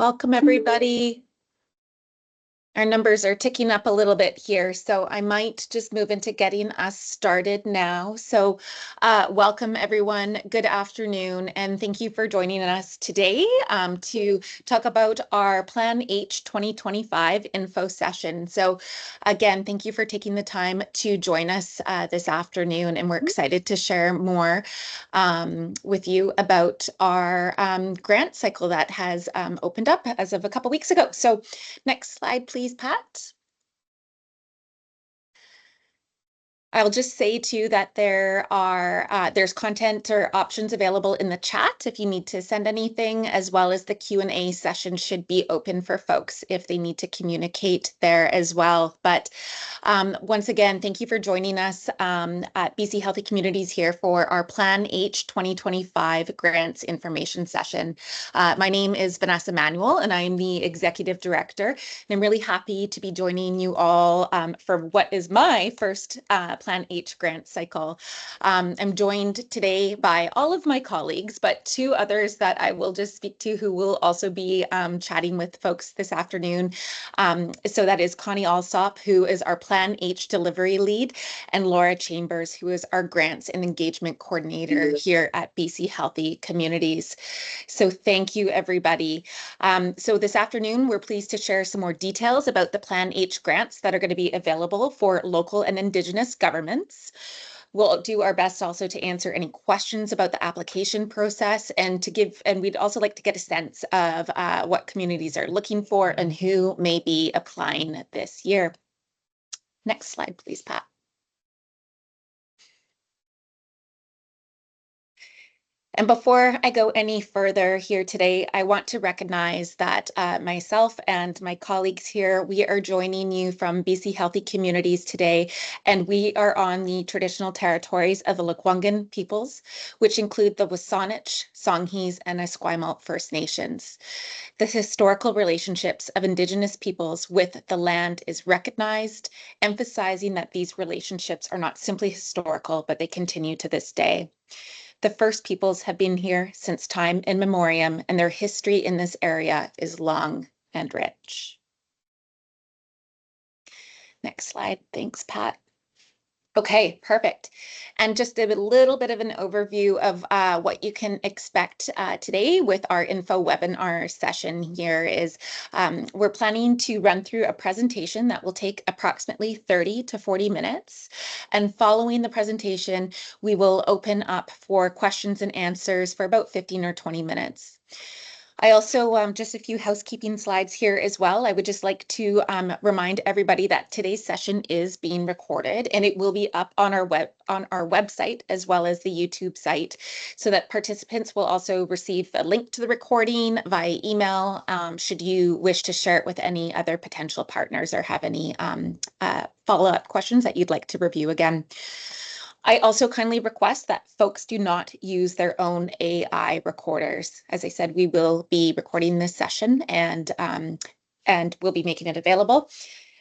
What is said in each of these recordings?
Welcome, everybody. Our numbers are ticking up a little bit here, so I might just move into getting us started now. So welcome, everyone. Good afternoon, and thank you for joining us today to talk about our PlanH 2025 info session. So again, thank you for taking the time to join us this afternoon, and we're excited to share more with you about our grant cycle that has opened up as of a couple weeks ago. So next slide, please, Pat. I'll just say too that there's content or options available in the chat if you need to send anything, as well as the Q&A session should be open for folks if they need to communicate there as well. But once again, thank you for joining us at BC Healthy Communities here for our PlanH 2025 grants information session. My name is Vanessa Manuel, and I'm the Executive Director. And I'm really happy to be joining you all for what is my first PlanH grant cycle. I'm joined today by all of my colleagues, but two others that I will just speak to who will also be chatting with folks this afternoon. So that is Connie Allsopp, who is our PlanH delivery lead, and Laura Chambers, who is our grants and engagement coordinator here at BC Healthy Communities. So thank you, everybody. So this afternoon, we're pleased to share some more details about the PlanH grants that are going to be available for local and Indigenous governments. We'll do our best also to answer any questions about the application process and we'd also like to get a sense of what communities are looking for and who may be applying this year. Next slide, please, Pat. And before I go any further here today, I want to recognize that myself and my colleagues here, we are joining you from BC Healthy Communities today, and we are on the traditional territories of the Lekwungen peoples, which include the Wasanich, Songhees, and Esquimalt First Nations. The historical relationships of Indigenous peoples with the land is recognized, emphasizing that these relationships are not simply historical, but they continue to this day. The First Peoples have been here since time immemorial, and their history in this area is long and rich. Next slide. Thanks, Pat. Okay, perfect. And just a little bit of an overview of what you can expect today with our info webinar session here is we're planning to run through a presentation that will take approximately 30 to 40 minutes. And following the presentation, we will open up for questions and answers for about 15 or 20 minutes. I also, just a few housekeeping slides here as well. I would just like to remind everybody that today's session is being recorded, and it will be up on our website as well as the YouTube site, so that participants will also receive a link to the recording via email should you wish to share it with any other potential partners or have any follow-up questions that you'd like to review again. I also kindly request that folks do not use their own AI recorders. As I said, we will be recording this session and we'll be making it available.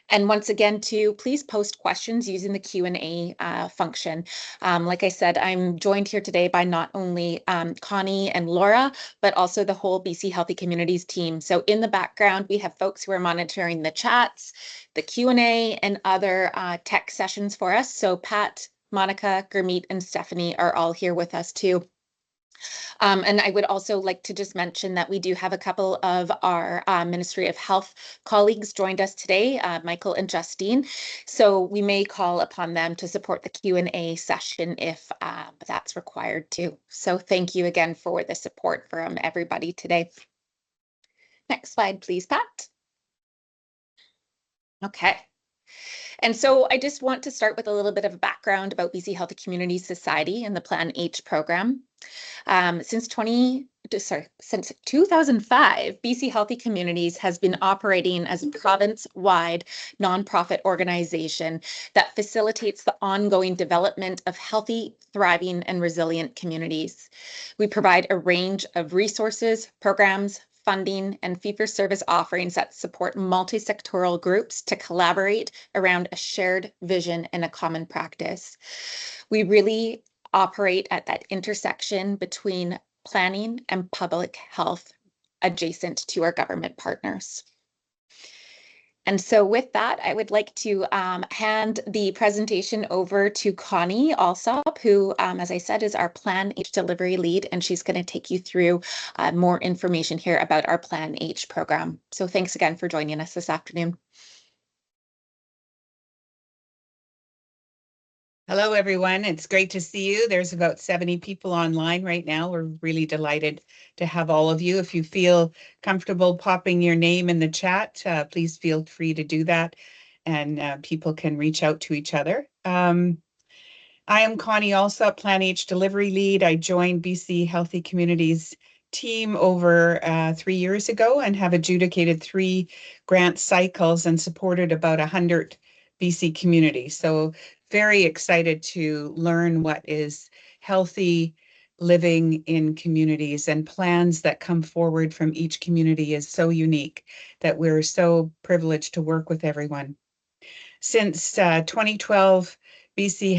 And once again, please post questions using the Q&A function. Like I said, I'm joined here today by not only Connie and Laura, but also the whole BC Healthy Communities team. So in the background, we have folks who are monitoring the chats, the Q&A, and other tech sessions for us. So Pat, Monica, Gurmeet, and Stephanie are all here with us too. And I would also like to just mention that we do have a couple of our Ministry of Health colleagues joined us today, Michael and Justine. So we may call upon them to support the Q&A session if that's required too. So thank you again for the support from everybody today. Next slide, please, Pat. Okay. And so I just want to start with a little bit of a background about BC Healthy Communities Society and the PlanH program. Since 2005, BC Healthy Communities has been operating as a province-wide nonprofit organization that facilitates the ongoing development of healthy, thriving, and resilient communities. We provide a range of resources, programs, funding, and fee-for-service offerings that support multi-sectoral groups to collaborate around a shared vision and a common practice. We really operate at that intersection between planning and public health adjacent to our government partners. And so with that, I would like to hand the presentation over to Connie Allsopp, who, as I said, is our PlanH delivery lead, and she's going to take you through more information here about our PlanH program. So thanks again for joining us this afternoon. Hello, everyone. It's great to see you. There's about 70 people online right now. We're really delighted to have all of you. If you feel comfortable popping your name in the chat, please feel free to do that, and people can reach out to each other. I am Connie Allsopp, PlanH delivery lead. I joined BC Healthy Communities team over 3 years ago and have adjudicated 3 grant cycles and supported about 100 BC communities. So very excited to learn what is healthy living in communities, and plans that come forward from each community is so unique that we're so privileged to work with everyone. Since 2012, BC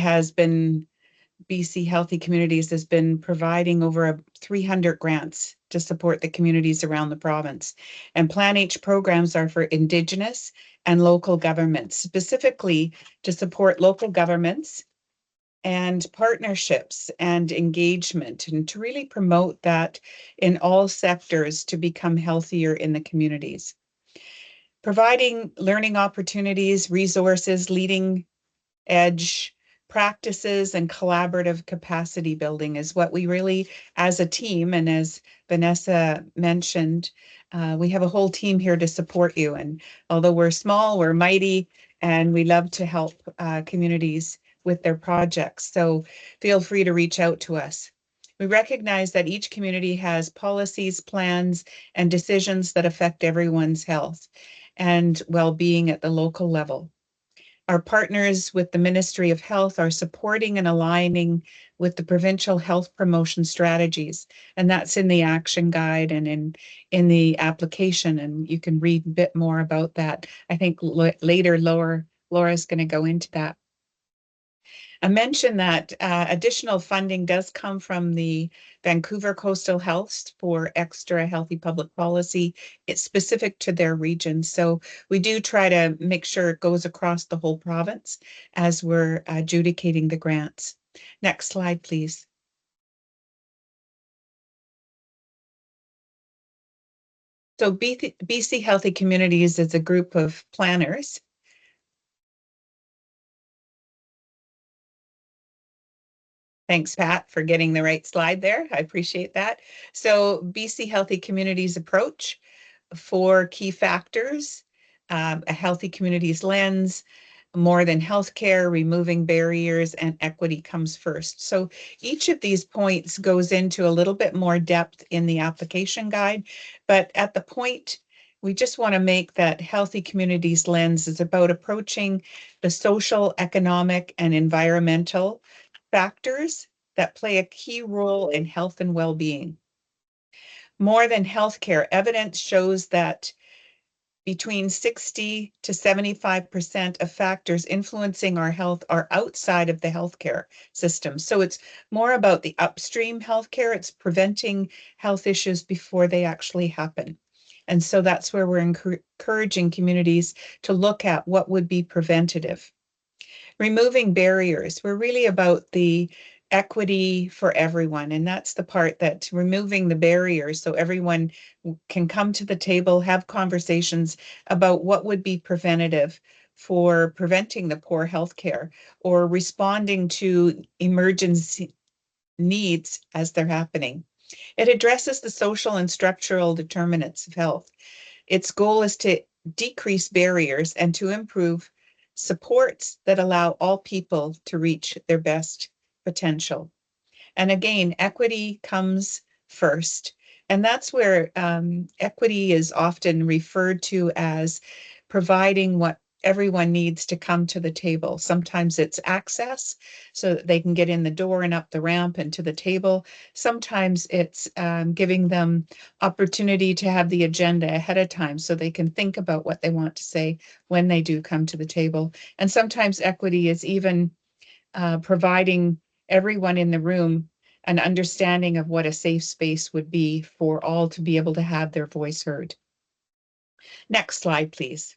Healthy Communities has been providing over 300 grants to support the communities around the province. And PlanH programs are for Indigenous and local governments, specifically to support local governments and partnerships and engagement, and to really promote that in all sectors to become healthier in the communities. Providing learning opportunities, resources, leading edge practices, and collaborative capacity building is what we really, as a team, and as Vanessa mentioned, we have a whole team here to support you. And although we're small, we're mighty, and we love to help communities with their projects. So feel free to reach out to us. We recognize that each community has policies, plans, and decisions that affect everyone's health and well-being at the local level. Our partners with the Ministry of Health are supporting and aligning with the provincial health promotion strategies, and that's in the action guide and in the application, and you can read a bit more about that. I think later Laura's going to go into that. I mentioned that additional funding does come from the Vancouver Coastal Health for extra healthy public policy. It's specific to their region. So we do try to make sure it goes across the whole province as we're adjudicating the grants. Next slide, please. So BC Healthy Communities is a group of planners. Thanks, Pat, for getting the right slide there. I appreciate that. So BC Healthy Communities approach, 4 key factors, a healthy communities lens, more than healthcare, removing barriers, and equity comes first. So each of these points goes into a little bit more depth in the application guide, but at the point, we just want to make that healthy communities lens is about approaching the social, economic, and environmental factors that play a key role in health and well-being. More than healthcare, evidence shows that between 60 to 75% of factors influencing our health are outside of the healthcare system. So it's more about the upstream healthcare. It's preventing health issues before they actually happen. And so that's where we're encouraging communities to look at what would be preventative. Removing barriers. We're really about the equity for everyone, and that's the part that removing the barriers so everyone can come to the table, have conversations about what would be preventative for preventing the poor healthcare or responding to emergency needs as they're happening. It addresses the social and structural determinants of health. Its goal is to decrease barriers and to improve supports that allow all people to reach their best potential. And again, equity comes first. And that's where equity is often referred to as providing what everyone needs to come to the table. Sometimes it's access so that they can get in the door and up the ramp and to the table. Sometimes it's giving them opportunity to have the agenda ahead of time so they can think about what they want to say when they do come to the table. And sometimes equity is even providing everyone in the room an understanding of what a safe space would be for all to be able to have their voice heard. Next slide, please.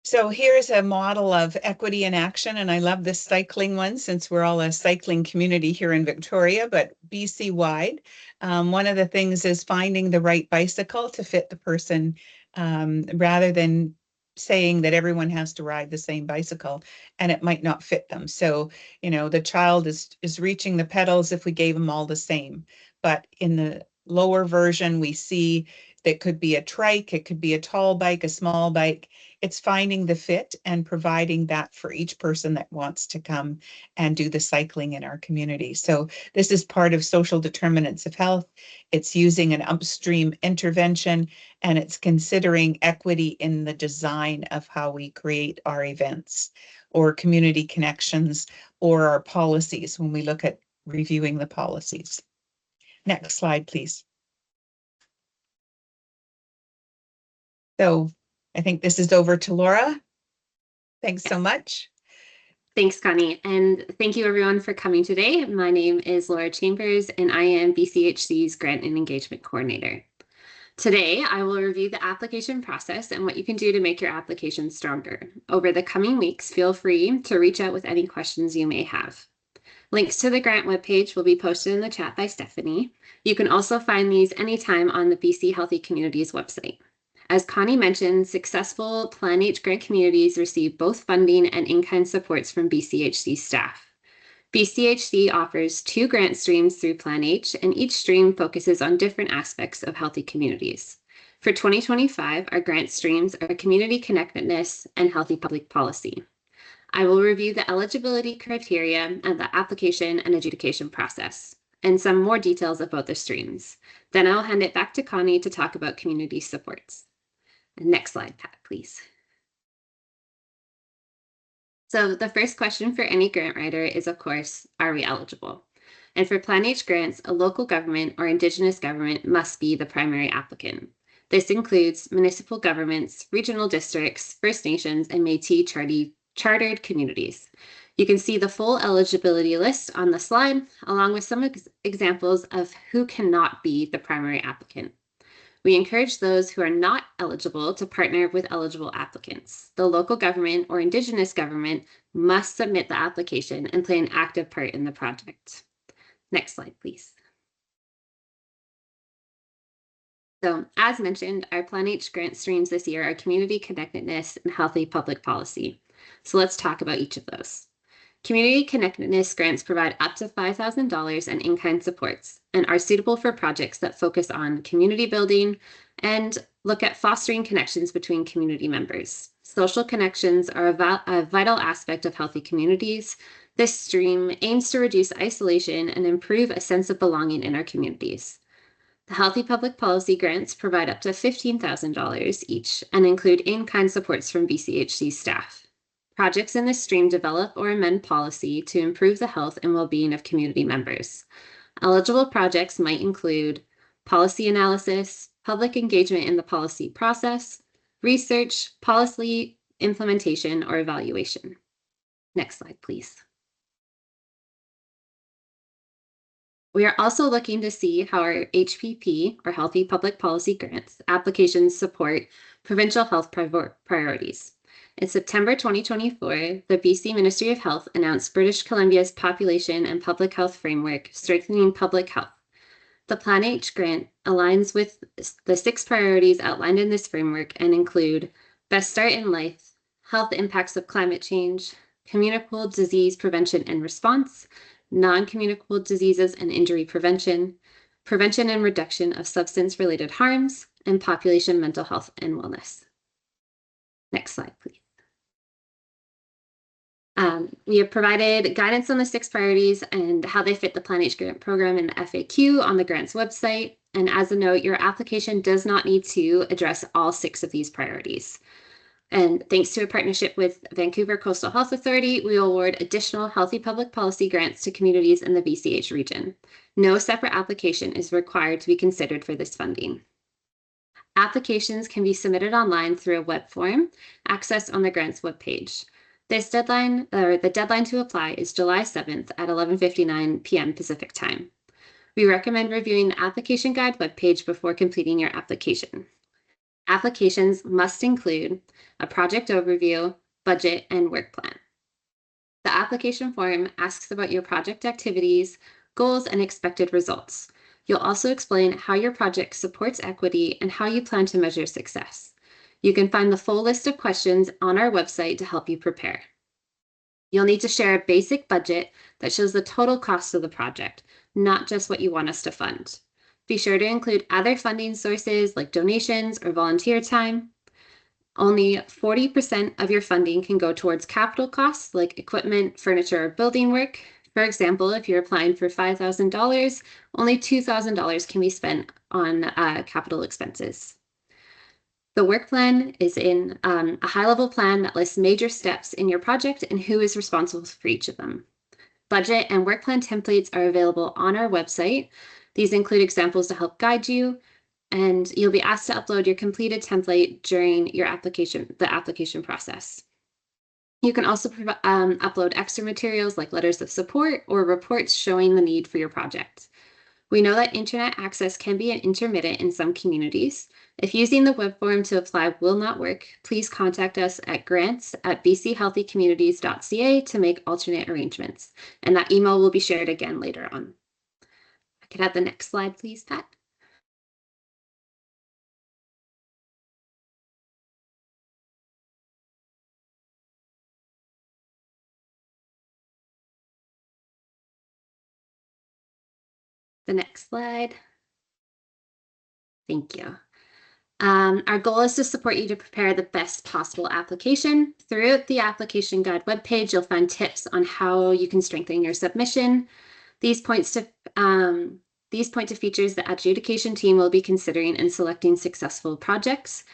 So here's a model of equity in action, and I love this cycling one since we're all a cycling community here in Victoria, but BC-wide. One of the things is finding the right bicycle to fit the person, rather than saying that everyone has to ride the same bicycle and it might not fit them. So, you know, the child is reaching the pedals if we gave them all the same. But in the lower version, we see that could be a trike, it could be a tall bike, a small bike. It's finding the fit and providing that for each person that wants to come and do the cycling in our community. So this is part of social determinants of health. It's using an upstream intervention, and it's considering equity in the design of how we create our events or community connections or our policies when we look at reviewing the policies. Next slide, please. So I think this is over to Laura. Thanks so much. Thanks, Connie, and thank you everyone for coming today. My name is Laura Chambers, and I am BCHC's Grant and Engagement Coordinator. Today, I will review the application process and what you can do to make your application stronger. Over the coming weeks, feel free to reach out with any questions you may have. Links to the grant webpage will be posted in the chat by Stephanie. You can also find these anytime on the BC Healthy Communities website. As Connie mentioned, successful PlanH grant communities receive both funding and in-kind supports from BCHC staff. BCHC offers 2 grant streams through PlanH, and each stream focuses on different aspects of healthy communities. For 2025, our grant streams are Community Connectedness and Healthy Public Policy. I will review the eligibility criteria and the application and adjudication process, and some more details about the streams. Then I'll hand it back to Connie to talk about community supports. Next slide, Pat, please. So the first question for any grant writer is, of course, are we eligible? And for PlanH grants, a local government or Indigenous government must be the primary applicant. This includes municipal governments, regional districts, First Nations, and Métis chartered communities. You can see the full eligibility list on the slide, along with some examples of who cannot be the primary applicant. We encourage those who are not eligible to partner with eligible applicants. The local government or Indigenous government must submit the application and play an active part in the project. Next slide, please. So, as mentioned, our PlanH grant streams this year are Community Connectedness and Healthy Public Policy. So let's talk about each of those. Community Connectedness grants provide up to $5,000 in in-kind supports and are suitable for projects that focus on community building and look at fostering connections between community members. Social connections are a vital aspect of healthy communities. This stream aims to reduce isolation and improve a sense of belonging in our communities. The Healthy Public Policy grants provide up to $15,000 each and include in-kind supports from BCHC staff. Projects in this stream develop or amend policy to improve the health and well-being of community members. Eligible projects might include policy analysis, public engagement in the policy process, research, policy implementation, or evaluation. Next slide, please. We are also looking to see how our HPP, or Healthy Public Policy grants, applications support provincial health priorities. In September 2024, the BC Ministry of Health announced British Columbia's Population and Public Health Framework, Strengthening Public Health. The PlanH grant aligns with the 6 priorities outlined in this framework and include Best Start in Life, Health Impacts of Climate Change, Communicable Disease Prevention and Response, Non-Communicable Diseases and Injury Prevention, Prevention and Reduction of Substance-Related Harms, and Population Mental Health and Wellness. Next slide, please. We have provided guidance on the 6 priorities and how they fit the PlanH grant program in the FAQ on the grants website. And as a note, your application does not need to address all 6 of these priorities. And thanks to a partnership with Vancouver Coastal Health Authority, we will award additional healthy public policy grants to communities in the BCH region. No separate application is required to be considered for this funding. Applications can be submitted online through a web form accessed on the grants webpage. This deadline, or the deadline to apply, is July 7th at 11:59 p.m. Pacific time. We recommend reviewing the application guide webpage before completing your application. Applications must include a project overview, budget, and work plan. The application form asks about your project activities, goals, and expected results. You'll also explain how your project supports equity and how you plan to measure success. You can find the full list of questions on our website to help you prepare. You'll need to share a basic budget that shows the total cost of the project, not just what you want us to fund. Be sure to include other funding sources like donations or volunteer time. Only 40% of your funding can go towards capital costs like equipment, furniture, or building work. For example, if you're applying for $5,000, only $2,000 can be spent on capital expenses. The work plan is in a high-level plan that lists major steps in your project and who is responsible for each of them. Budget and work plan templates are available on our website. These include examples to help guide you, and you'll be asked to upload your completed template during your the application process. You can also upload extra materials like letters of support or reports showing the need for your project. We know that internet access can be intermittent in some communities. If using the web form to apply will not work, please contact us at grants@bchealthycommunities.ca to make alternate arrangements, and that email will be shared again later on. I could have the next slide, please, Pat. The next slide. Thank you. Our goal is to support you to prepare the best possible application. Throughout the application guide webpage, you'll find tips on how you can strengthen your submission. These point to features the adjudication team will be considering in selecting successful projects.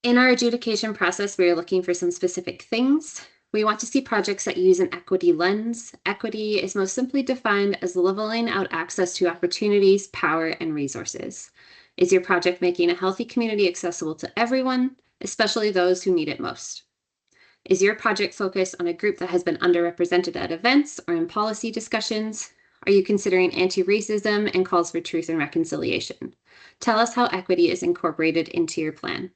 In our adjudication process, we are looking for some specific things. We want to see projects that use an equity lens. Equity is most simply defined as leveling out access to opportunities, power, and resources. Is your project making a healthy community accessible to everyone, especially those who need it most? Is your project focused on a group that has been underrepresented at events or in policy discussions? Are you considering anti-racism and calls for truth and reconciliation? Tell us how equity is incorporated into your plan.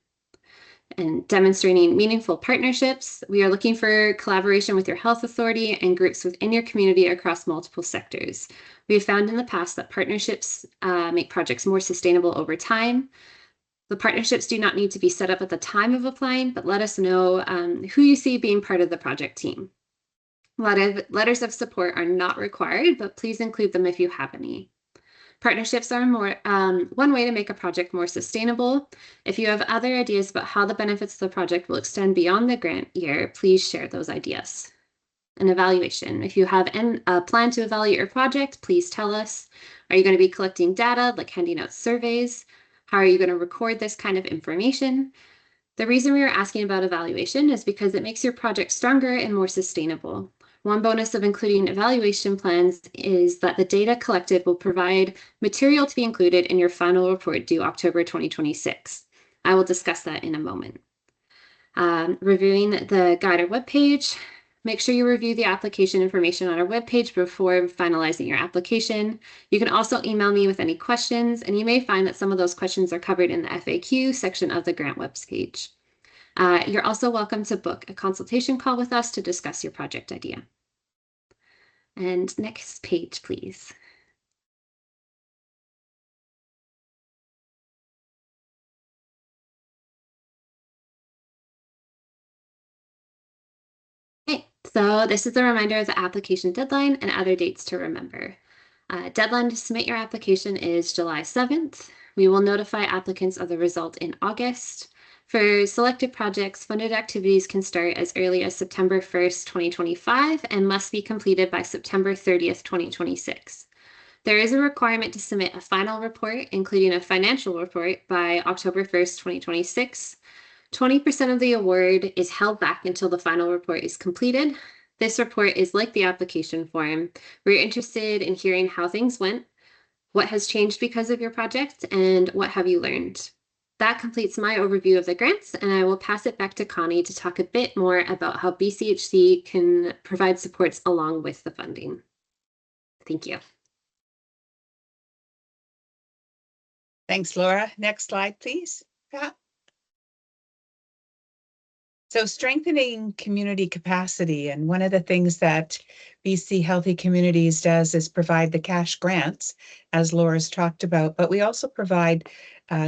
And demonstrating meaningful partnerships, we are looking for collaboration with your health authority and groups within your community across multiple sectors. We have found in the past that partnerships make projects more sustainable over time. The partnerships do not need to be set up at the time of applying, but let us know who you see being part of the project team. Letters of support are not required, but please include them if you have any. Partnerships are one way to make a project more sustainable. If you have other ideas about how the benefits of the project will extend beyond the grant year, please share those ideas. An evaluation. If you have a plan to evaluate your project, please tell us. Are you going to be collecting data, like handing out surveys? How are you going to record this kind of information? The reason we are asking about evaluation is because it makes your project stronger and more sustainable. One bonus of including evaluation plans is that the data collected will provide material to be included in your final report due October 2026. I will discuss that in a moment. Reviewing the guide or webpage. Make sure you review the application information on our webpage before finalizing your application. You can also email me with any questions, and you may find that some of those questions are covered in the FAQ section of the grant webpage. You're also welcome to book a consultation call with us to discuss your project idea. And next page, please. Okay, so this is a reminder of the application deadline and other dates to remember. Deadline to submit your application is July 7th. We will notify applicants of the result in August. For selected projects, funded activities can start as early as September 1st, 2025 and must be completed by September 30th, 2026. There is a requirement to submit a final report, including a financial report, by October 1st, 2026. 20% of the award is held back until the final report is completed. This report is like the application form. We're interested in hearing how things went, what has changed because of your project, and what have you learned. That completes my overview of the grants, and I will pass it back to Connie to talk a bit more about how BCHC can provide supports along with the funding. Thank you. Thanks, Laura. Next slide, please. Pat. So strengthening community capacity, and one of the things that BC Healthy Communities does is provide the cash grants, as Laura's talked about, but we also provide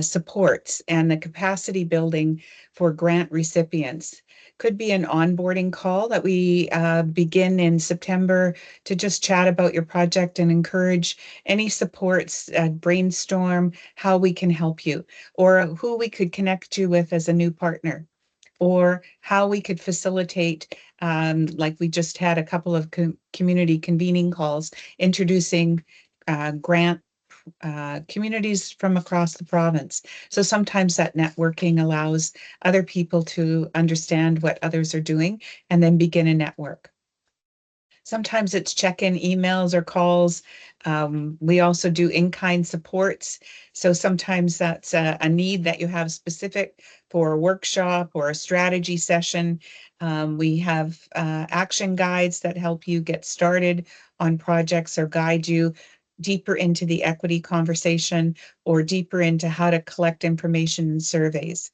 supports and the capacity building for grant recipients. Could be an onboarding call that we begin in September to just chat about your project and encourage any supports, brainstorm how we can help you, or who we could connect you with as a new partner, or how we could facilitate, like we just had a couple of community convening calls introducing grant communities from across the province. So sometimes that networking allows other people to understand what others are doing and then begin a network. Sometimes it's check-in emails or calls. We also do in-kind supports. So sometimes that's a need that you have specific for a workshop or a strategy session. We have action guides that help you get started on projects or guide you deeper into the equity conversation or deeper into how to collect information in surveys.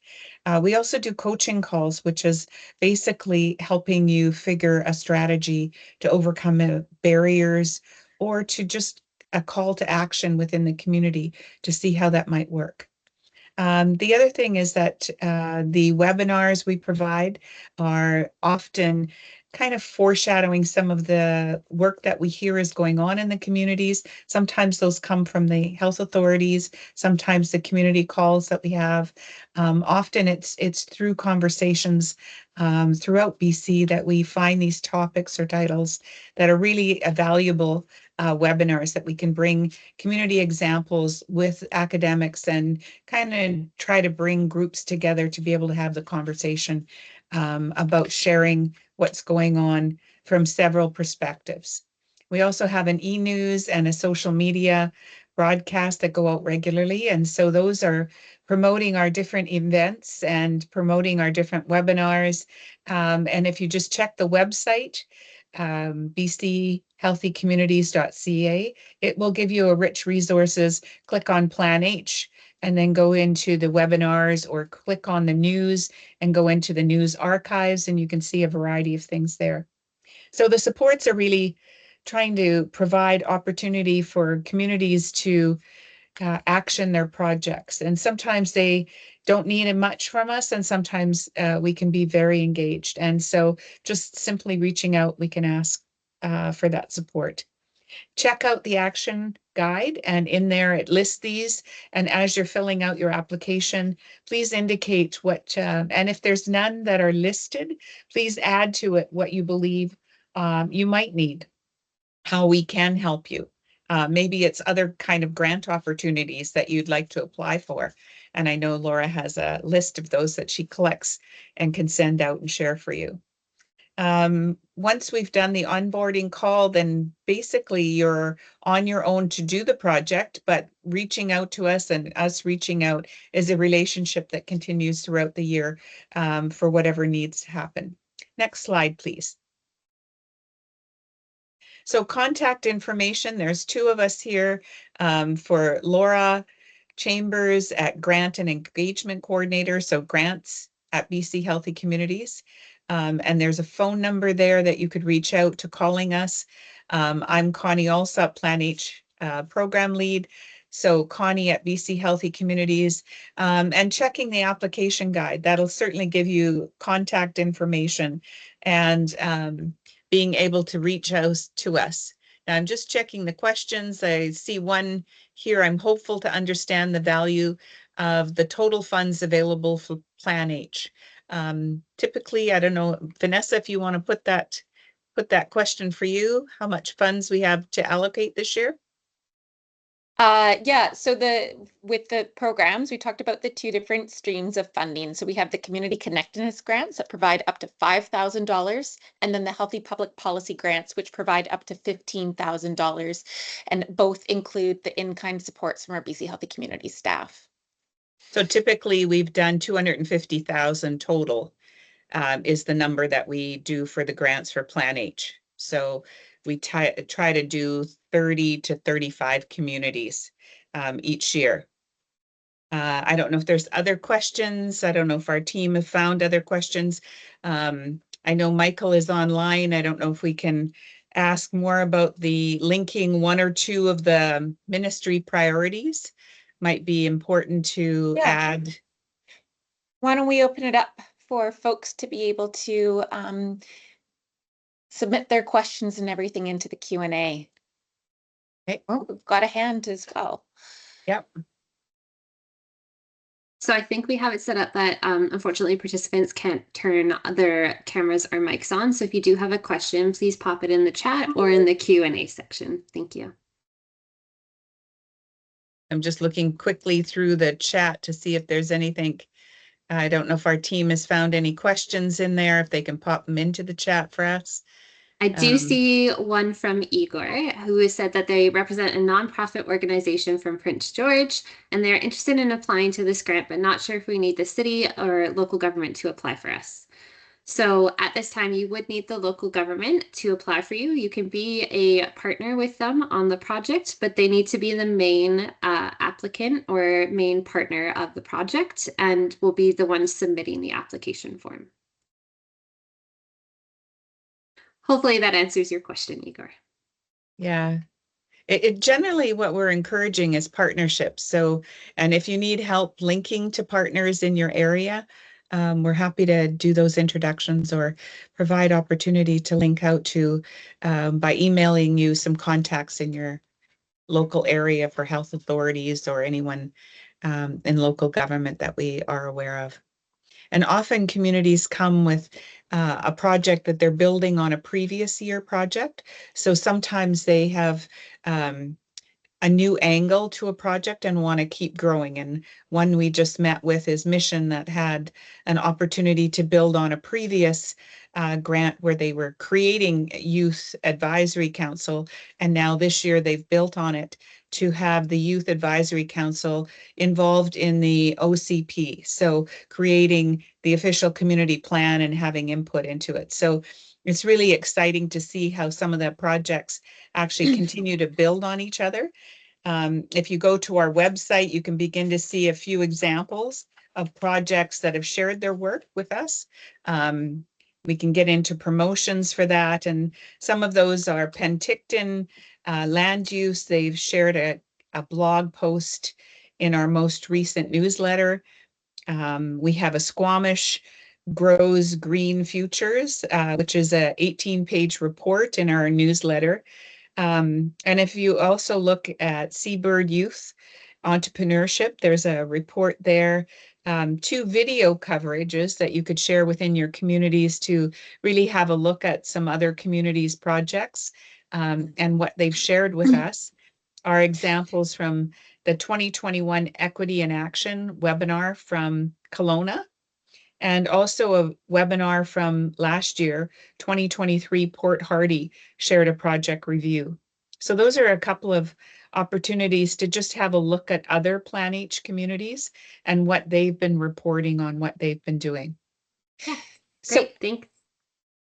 We also do coaching calls, which is basically helping you figure a strategy to overcome barriers or to just a call to action within the community to see how that might work. The other thing is that the webinars we provide are often kind of foreshadowing some of the work that we hear is going on in the communities. Sometimes those come from the health authorities, sometimes the community calls that we have. Often it's through conversations throughout BC that we find these topics or titles that are really valuable webinars that we can bring community examples with academics and kind of try to bring groups together to be able to have the conversation about sharing what's going on from several perspectives. We also have an e-news and a social media broadcast that go out regularly. And so those are promoting our different events and promoting our different webinars. And if you just check the website, bchealthycommunities.ca, it will give you a rich resources. Click on PlanH and then go into the webinars, or click on the news and go into the news archives, and you can see a variety of things there. So the supports are really trying to provide opportunity for communities to action their projects. And sometimes they don't need much from us, and sometimes we can be very engaged. And so just simply reaching out, we can ask for that support. Check out the action guide, and in there it lists these. And as you're filling out your application, please indicate what, and if there's none that are listed, please add to it what you believe you might need, how we can help you. Maybe it's other kind of grant opportunities that you'd like to apply for. And I know Laura has a list of those that she collects and can send out and share for you. Once we've done the onboarding call, then basically you're on your own to do the project, but reaching out to us and us reaching out is a relationship that continues throughout the year for whatever needs to happen. Next slide, please. So contact information, there's two of us here for Laura Chambers at Grant and Engagement Coordinator, so grants at BC Healthy Communities. And there's a phone number there that you could reach out to calling us. I'm Connie Allsopp, PlanH Program Lead. So Connie at BC Healthy Communities, and checking the application guide. That'll certainly give you contact information and being able to reach out to us. Now I'm just checking the questions. I see one here. I'm hopeful to understand the value of the total funds available for PlanH. Typically, I don't know, Vanessa, if you want to put that question for you, how much funds we have to allocate this year? Yeah, so with the programs, we talked about the two different streams of funding. So we have the community connectedness grants that provide up to $5,000, and then the healthy public policy grants, which provide up to $15,000, and both include the in-kind supports from our BC Healthy Community staff. So typically we've done 250,000 total is the number that we do for the grants for PlanH. So we try to do 30 to 35 communities each year. I don't know if there's other questions. I don't know if our team have found other questions. I know Michael is online. I don't know if we can ask more about the linking one or two of the ministry priorities. Might be important to add. Why don't we open it up for folks to be able to submit their questions and everything into the Q&A. Okay. Oh, we've got a hand as well. Yep. So I think we have it set up that unfortunately participants can't turn their cameras or mics on. So if you do have a question, please pop it in the chat or in the Q&A section. Thank you. I'm just looking quickly through the chat to see if there's anything. I don't know if our team has found any questions in there, if they can pop them into the chat for us. I do see one from Igor, who has said that they represent a nonprofit organization from Prince George, and they're interested in applying to this grant, but not sure if we need the city or local government to apply for us. So at this time, you would need the local government to apply for you. You can be a partner with them on the project, but they need to be the main applicant or main partner of the project and will be the one submitting the application form. Hopefully that answers your question, Igor. Yeah. It generally what we're encouraging is partnerships. So, and if you need help linking to partners in your area, we're happy to do those introductions or provide opportunity to link out to by emailing you some contacts in your local area for health authorities or anyone in local government that we are aware of. And often communities come with a project that they're building on a previous year project. So sometimes they have a new angle to a project and want to keep growing. And one we just met with is Mission, that had an opportunity to build on a previous grant where they were creating Youth Advisory Council. And now this year they've built on it to have the Youth Advisory Council involved in the OCP. So creating the official community plan and having input into it. So it's really exciting to see how some of the projects actually continue to build on each other. If you go to our website, you can begin to see a few examples of projects that have shared their work with us. We can get into promotions for that. And some of those are Penticton land use. They've shared a blog post in our most recent newsletter. We have a Squamish Grows Green Futures, which is a 18-page report in our newsletter. And if you also look at Seabird Youth Entrepreneurship, there's a report there, 2 video coverages that you could share within your communities to really have a look at some other communities' projects and what they've shared with us are examples from the 2021 Equity in Action webinar from Kelowna, and also a webinar from last year, 2023, Port Hardy shared a project review. So those are a couple of opportunities to just have a look at other PlanH communities and what they've been reporting on what they've been doing. Yeah, So, great, thanks.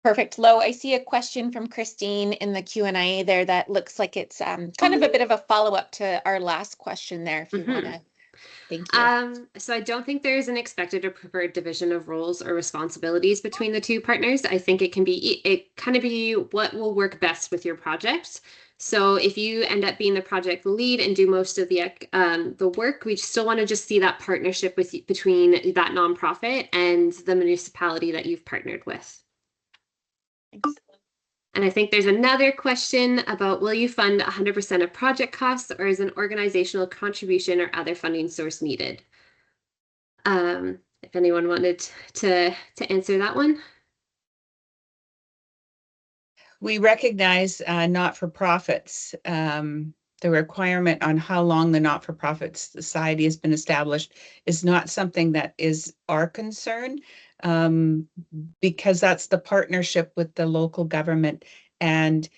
Perfect. Lo, I see a question from Christine in the Q&A there that looks like it's kind of a bit of a follow-up to our last question there, if you want to. Thank you. So I don't think there is an expected or preferred division of roles or responsibilities between the two partners. I think it can be, what will work best with your project. So if you end up being the project lead and do most of the work, we still want to just see that partnership between that nonprofit and the municipality that you've partnered with. Thanks. And I think there's another question about, will you fund 100% of project costs, or is an organizational contribution or other funding source needed? If anyone wanted to answer that one. We recognize not-for-profits. The requirement on how long the not-for-profit society has been established is not something that is our concern, because that's the partnership with the local government. And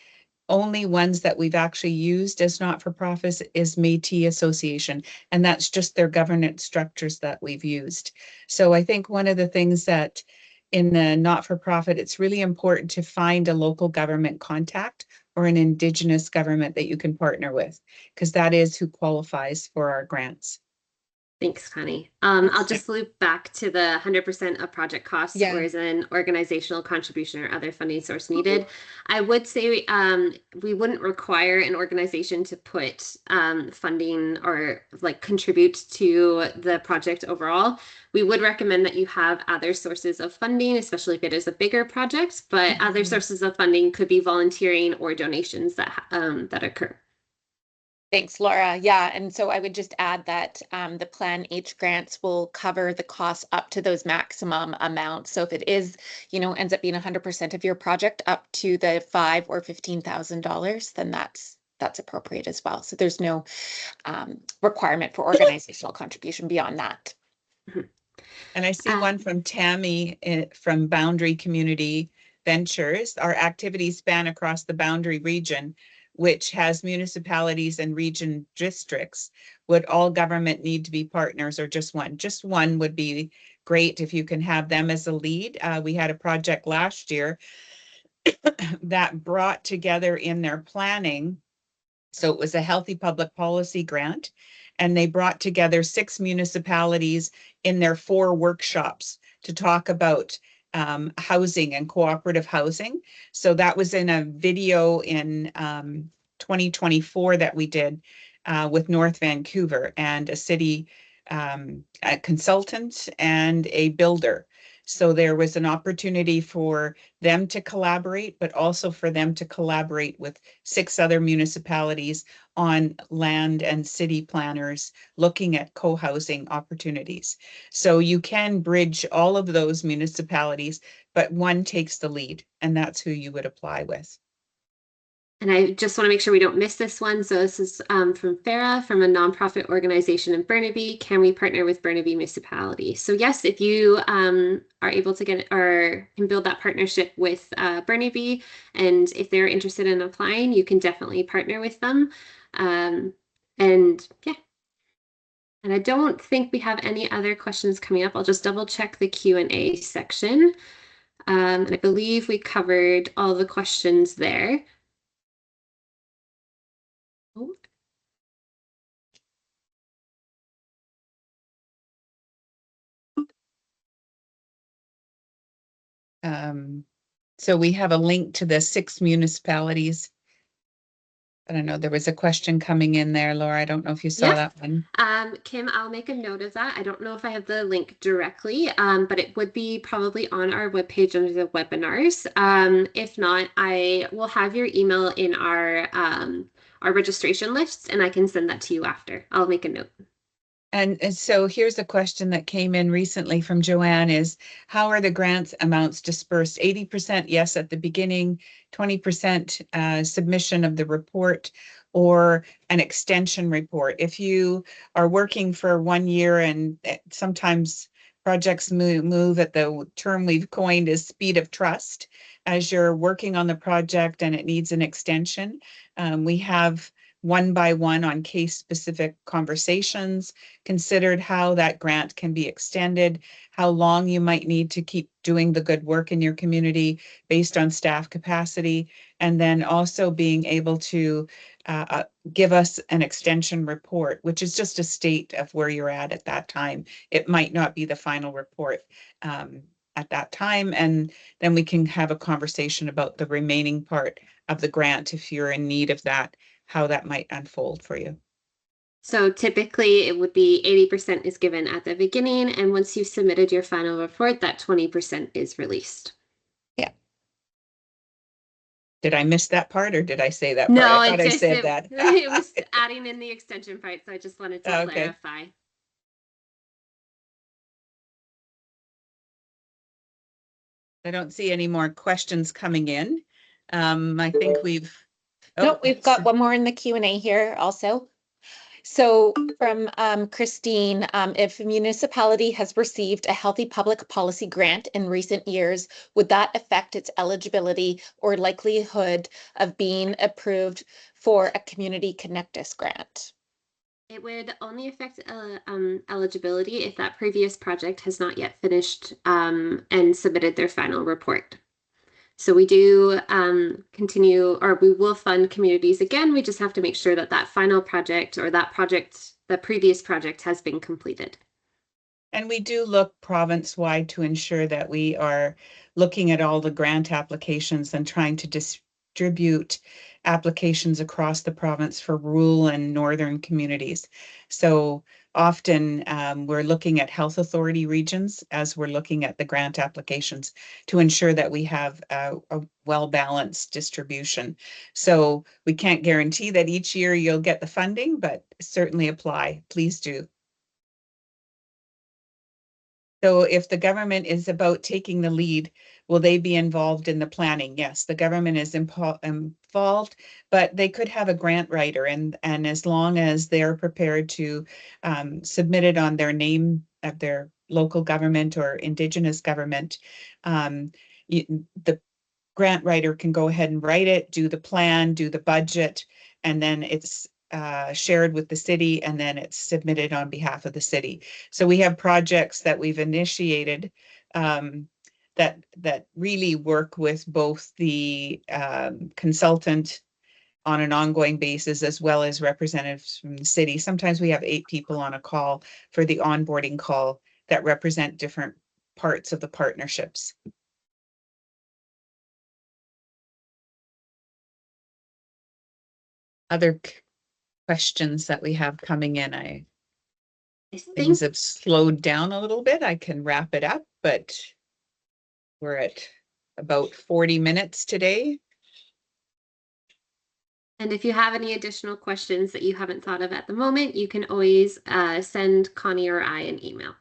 only ones that we've actually used as not-for-profits is Métis Association, and that's just their governance structures that we've used. So I think one of the things that in the not-for-profit, it's really important to find a local government contact or an Indigenous government that you can partner with, because that is who qualifies for our grants. Thanks, Connie. I'll just loop back to the 100% of project costs or as an organizational contribution or other funding source needed. I would say we wouldn't require an organization to put funding or like contribute to the project overall. We would recommend that you have other sources of funding, especially if it is a bigger project, but other sources of funding could be volunteering or donations that that occur. Thanks, Laura. Yeah, and so I would just add that the PlanH grants will cover the costs up to those maximum amounts. So if it is, ends up being 100% of your project up to the $5,000 or $15,000, then that's appropriate as well. So there's no requirement for organizational contribution beyond that. And I see one from Tammy from Boundary Community Ventures. Our activities span across the Boundary region, which has municipalities and region districts. Would all government need to be partners or just one? Just one would be great if you can have them as a lead. We had a project last year that brought together in their planning. So it was a healthy public policy grant, and they brought together 6 municipalities in their 4 workshops to talk about housing and cooperative housing. So that was in a video in 2024 that we did with North Vancouver and a city a consultant and a builder. So there was an opportunity for them to collaborate, but also for them to collaborate with 6 other municipalities on land and city planners looking at co-housing opportunities. So you can bridge all of those municipalities, but one takes the lead, and that's who you would apply with. And I just want to make sure we don't miss this one. So this is from Farah, from a nonprofit organization in Burnaby. Can we partner with Burnaby Municipality? So yes, if you are able to get or can build that partnership with Burnaby, and if they're interested in applying, you can definitely partner with them. And yeah. And I don't think we have any other questions coming up. I'll just double check the Q&A section. And I believe we covered all the questions there. So we have a link to the 6 municipalities. I don't know, there was a question coming in there, Laura. I don't know if you saw that one. Kim, I'll make a note of that. I don't know if I have the link directly, but it would be probably on our webpage under the webinars. If not, I will have your email in our registration lists, and I can send that to you after. I'll make a note. And so here's a question that came in recently from Joanne is, how are the grants amounts dispersed? 80% yes at the beginning, 20% submission of the report, or an extension report. If you are working for 1 year, and sometimes projects move at the term we've coined is speed of trust. As you're working on the project and it needs an extension, we have 1 by 1 on case-specific conversations, considered how that grant can be extended, how long you might need to keep doing the good work in your community based on staff capacity, and then also being able to give us an extension report, which is just a state of where you're at that time. It might not be the final report at that time, and then we can have a conversation about the remaining part of the grant if you're in need of that, how that might unfold for you. So typically it would be 80% is given at the beginning, and once you've submitted your final report, that 20% is released. Yeah. Did I miss that part, or did I say that part? No, I thought I said that. It was adding in the extension part, so I just wanted to clarify. I don't see any more questions coming in. I think we've... Nope, we've got one more in the Q&A here also. So from Christine, if a municipality has received a healthy public policy grant in recent years, would that affect its eligibility or likelihood of being approved for a community Connectedness grant? It would only affect eligibility if that previous project has not yet finished and submitted their final report. So we do continue, or we will fund communities again. We just have to make sure that that final project or that project, the previous project, has been completed. And we do look province-wide to ensure that we are looking at all the grant applications and trying to distribute applications across the province for rural and northern communities. So often we're looking at health authority regions as we're looking at the grant applications to ensure that we have a well-balanced distribution. So we can't guarantee that each year you'll get the funding, but certainly apply. Please do. So if the government is about taking the lead, will they be involved in the planning? Yes, the government is involved, but they could have a grant writer, and as long as they're prepared to submit it on their name of their local government or Indigenous government, the grant writer can go ahead and write it, do the plan, do the budget, and then it's shared with the city, and then it's submitted on behalf of the city. So we have projects that we've initiated that really work with both the consultant on an ongoing basis, as well as representatives from the city. Sometimes we have 8 people on a call for the onboarding call that represent different parts of the partnerships. Other questions that we have coming in? I Things think have slowed down a little bit. I can wrap it up, but we're at about 40 minutes today. And if you have any additional questions that you haven't thought of at the moment, you can always send Connie or I an email.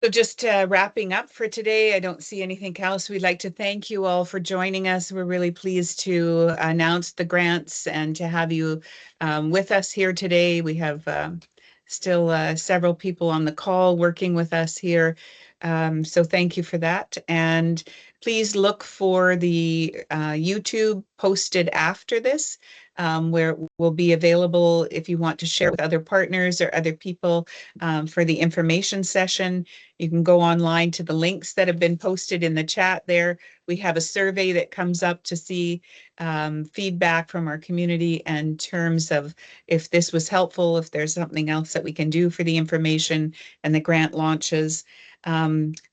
So just wrapping up for today, I don't see anything else. We'd like to thank you all for joining us. We're really pleased to announce the grants and to have you with us here today. We have still several people on the call working with us here. So thank you for that. And please look for the YouTube posted after this, where it will be available if you want to share with other partners or other people for the information session. You can go online to the links that have been posted in the chat there. We have a survey that comes up to see feedback from our community in terms of if this was helpful, if there's something else that we can do for the information and the grant launches.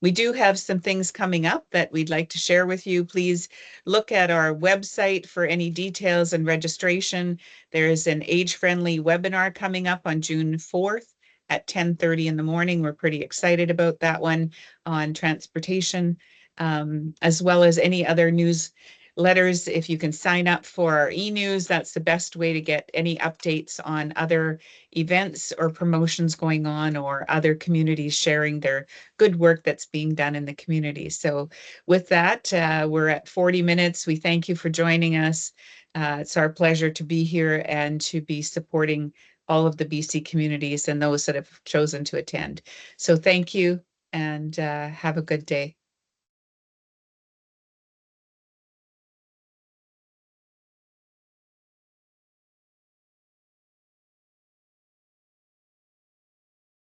We do have some things coming up that we'd like to share with you. Please look at our website for any details and registration. There is an age-friendly webinar coming up on June 4th at 10:30 in the morning. We're pretty excited about that one on transportation, as well as any other newsletters. If you can sign up for our e-news, that's the best way to get any updates on other events or promotions going on, or other communities sharing their good work that's being done in the community. So with that, we're at 40 minutes. We thank you for joining us. It's our pleasure to be here and to be supporting all of the BC communities and those that have chosen to attend. So thank you, and have a good day.